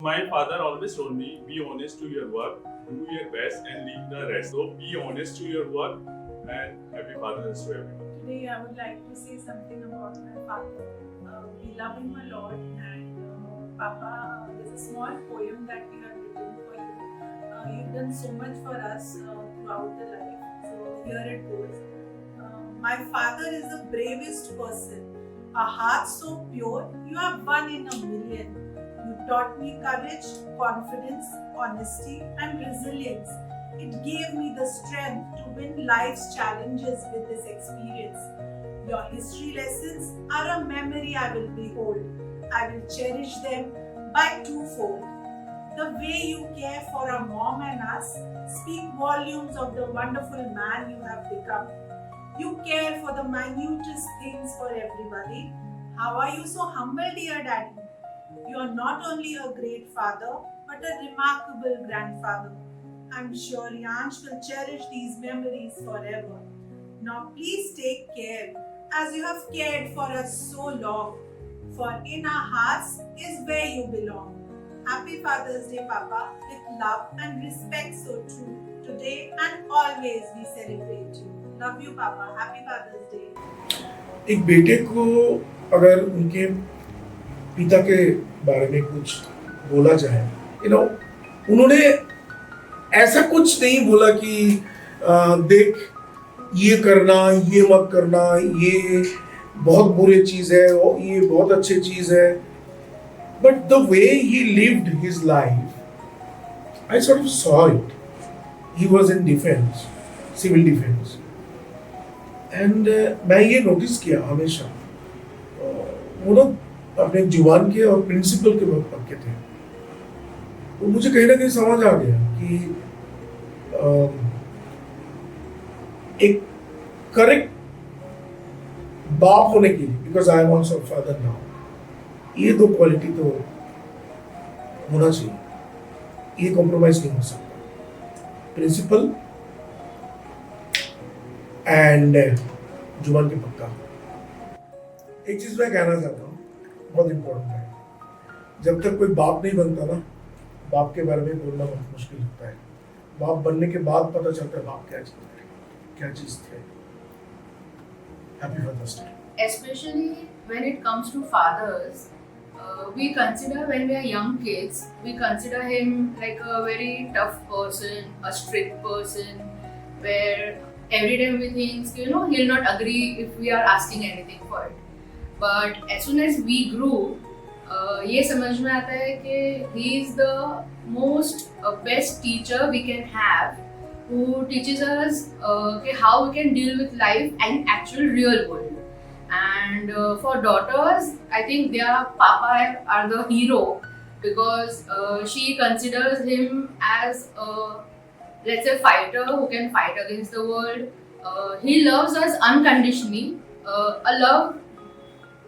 My father always told me, be honest to your work, do your best and leave the rest. So be honest to your work and happy Father's Day to everyone. Today, I would like to say something about my father. We love him a lot, and Papa, there's a small poem that we have written for you. You've done so much for us throughout the life. So here it goes. My father is the bravest person. A heart so pure, you are one in a million. You taught me courage, confidence, honesty, and resilience. It gave me the strength to win life's challenges with this experience. Your history lessons are a memory I will behold. I will cherish them by twofold. The way you care for our mom and us speak volumes of the wonderful man you have become. You care for the minutest things for everybody. How are you so humble, dear daddy? You are not only a great father, but a remarkable grandfather. I'm sure Yansh will cherish these memories forever. Now please take care, as you have cared for us so long. For in our hearts is where you belong. Happy Father's Day, Papa, with love and respect so true. Today and always we celebrate you. Love you, Papa. Happy Father's Day. एक बेटे को अगर उनके पिता के बारे में कुछ बोला जाए, उन्होंने ऐसा कुछ नहीं बोला कि देख ये करना, ये मत करना, ये बहुत बुरी चीज है और ये बहुत अच्छी चीज है. But the way he lived his life, I sort of saw it. He was in defense, civil defense. And मैं ये नोटिस किया हमेशा, वो लोग अपने जुबान के और प्रिंसिपल के बहुत पक्के थे. तो मुझे कहीं ना कहीं समझ आ गया कि एक करेक्ट बाप होने के लिए, because I am also father now, ये दो क्वालिटी तो होना चाहिए. ये कॉम्प्रोमाइज नहीं हो सकता. प्रिंसिपल एंड जुबान के पक्का. एक चीज मैं कहना चाहता हूँ, बहुत इंपॉर्टेंट है. जब तक कोई बाप नहीं बनता ना, बाप के बारे में बोलना बहुत मुश्किल होता है. बाप बनने के बाद पता चलता है बाप क्या चीज है, क्या चीज थे. Happy Father's Day. Especially when it comes to fathers, we consider when we are young kids, we consider him like a very tough person, a strict person, where every time we think, he'll not agree if we are asking anything for it. But as soon as we grew, ये समझ में आता है कि he is the most best teacher we can have, who teaches us how we can deal with life and actual real world. And for daughters, I think their papa are the hero, because she considers him as a, let's say, fighter who can fight against the world. He loves us unconditionally. A love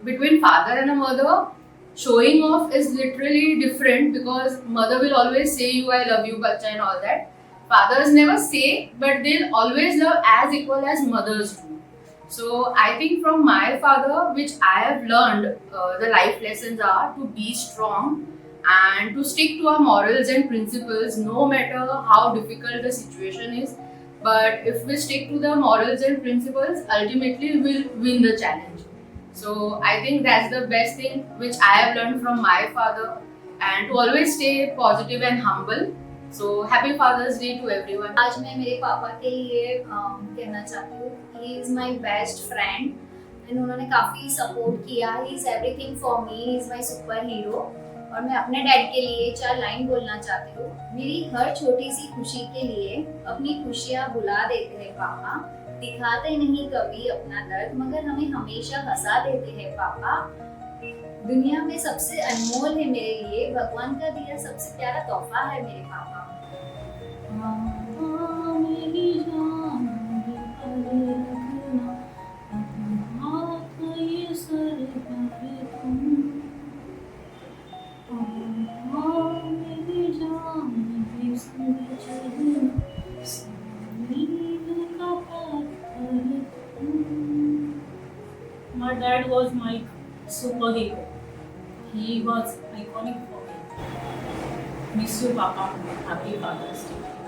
between father and a mother, showing off is literally different, because mother will always say you, I love you, bacha, and all that. Fathers never say, but they'll always love as equal as mothers do. So I think from my father, which I have learned, the life lessons are to be strong and to stick to our morals and principles, no matter how difficult the situation is. But if we stick to the morals and principles, ultimately we'll win the challenge. So I think that's the best thing which I have learned from my father, and to always stay positive and humble. So happy Father's Day to everyone. आज मैं मेरे पापा के लिए कहना चाहती हूँ, he is my best friend and उन्होंने काफ़ी सपोर्ट किया. he is everything for me, he is my super hero. और मैं अपने डैड के लिए 4 लाइन बोलना चाहती हूँ. मेरी हर छोटी सी खुशी के लिए अपनी खुशियाँ भुला देते हैं पापा. दिखाते नहीं कभी अपना दर्द, मगर हमें हमेशा हंसा देते हैं पापा. दुनिया में सबसे अनमोल है मेरे लिए, भगवान का दिया सबसे प्यारा तोहफा है मेरे पापा. My dad was my superhero. He was iconic for me. Miss you, Papa. Happy Father's Day.